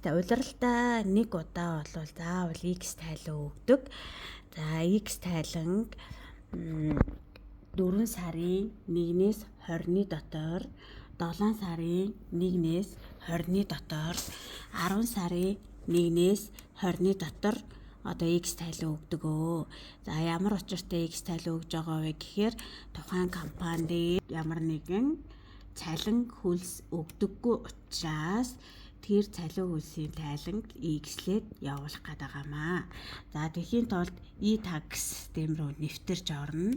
улиралдаа нэг удаа болвол заавал x тайлан өгдөг. За x тайлан 4 сарын 1-ээс 20-ны дотор, 7 сарын 1-ээс 20-ны дотор, 10 сарын 1-ээс 20-ны дотор одоо x тайлан өгдөг өө. За ямар учиртай x тайлан өгж байгаа вэ гэхээр тухайн компанид ямар нэгэн цалин хөлс өгдөггүй учраас тэр цалин хөлсийн тайланд x-лээд явуулах гээд байгаамаа. За тэхийн тулд e-tax систем рүү нэвтэрч орно.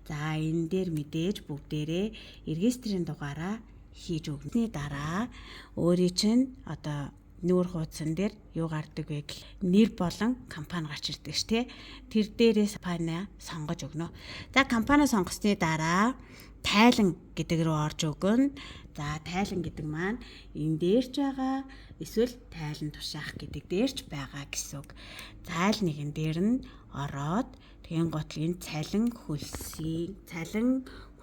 За энэ дээр мэдээж бүгдээрээ регистрийн дугаараа хийж өгнөсний дараа өөрийн чинь одоо нүүр хуудсан дээр юу гардаг вэ гэх нэр болон компани гарч ирдэг ш тий. Тэр дээрээс компани сонгож өгнө. За компани сонгосны дараа тайлан гэдэг рүү орж өгнө. За тайлан гэдэг маань энэ дээр ч байгаа эсвэл тайлан тушаах гэдэг дээр ч байгаа гэсэн үг. Зайл нэгэн дээр нь ороод тэгин готлын цалин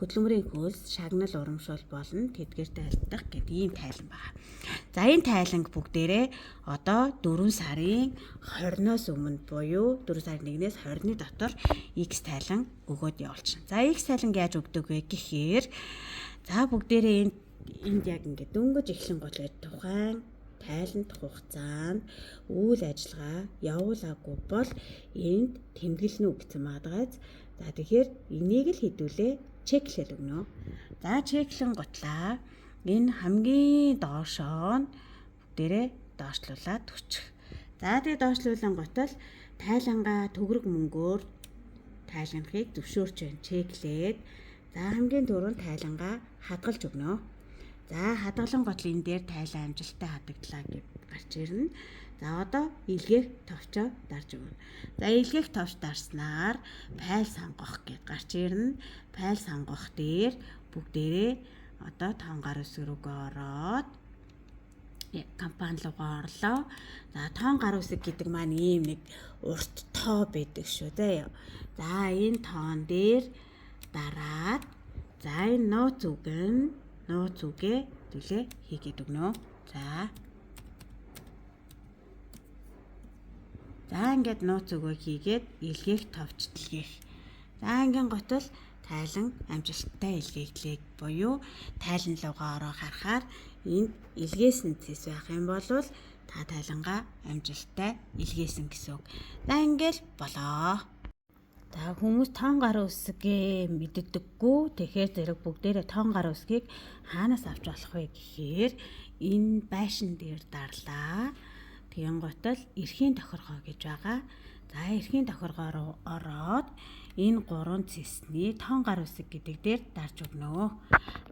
хөдөлмөрийн хөлс шагнал урамшуул болно тэдгээртэй альдах гэдэг ийм тайлан байна. За энэ тайланг бүгдээрээ одоо 4 сарын 20-оос өмнө буюу 4 сарын 1-ээс 20-ны дотор x тайлан өгөөд явуулчихна. За x тайлан яаж өгдөг вэ гэхээр за бүгдээрээ энд яг ингээд дөнгөж эхлэн готлоо тухайн тайланд хугацаанд үйл ажиллагаа явуулаагүй бол энд тэмдэглэнэ гэсэн магадгайз. За тэгэхээр энийг л хэдүүлээ чеклэл өгнө. За чеклэн готлаа энэ хамгийн доошоо бүгдээрээ доошлуулаад өччих. За тэгээ доошлуулан готол тайлангаа төгрөг мөнгөөр тайлганахыг зөвшөөрч байна. Чеклээд за хамгийн түрүүнд тайлангаа хадгалж өгнө. За хадгалан готл энэ дээр тайлан амжилттай хадагдлаа гэж гарч ирнэ. За одоо илгээх товчоо дарж өгнө. За илгээх товч дарснаар файл сонгох гэж гарч ирнэ. Файл сонгох дээр бүгдээрээ одоо тоон гар үсэг рүүгээ ороод компани руугаа орлоо. За тоон гар үсэг гэдэг маань ийм нэг урт тоо байдаг шүү дээ. За энэ тоон дээр дараад за энэ нууц үгээ төлөө хийгээд өгнө. За ингээд нууц үгээ хийгээд илгээх товч дэлгээх. За ингийн готол тайлан амжилттай илгээглээ буюу тайлан руугаа ороо харахаар энд илгээсэн цэс байх юм бол та тайлангаа амжилттай илгээсэн гэсэн үг. За ингээл болоо. За хүмүүс тоон гар үсгээ мэддэггүй. Тэгэхээр зэрэг бүгдээрээ тоон гар үсгийг хаанаас авч болох вэ гэхээр энэ байшин дээр дарлаа. Тэгин готол эрхийн тохиргоо гэж байгаа. За эрхийн тохиргоо руу ороод энэ 3 цэсний тоон гар үсэг гэдэг дээр дарж өгнө.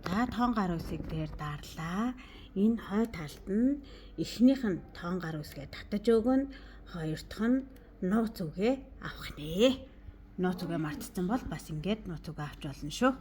За тоон гар үсэг дээр дарлаа. Энэ хой талд нь эхнийх нь тоон гар үсгээ татаж өгнө. Хоёр дахь нь нууц үгээ авах нэ. Нууц үгээ мартсан бол бас ингээд нууц үгээ авч болно шүү.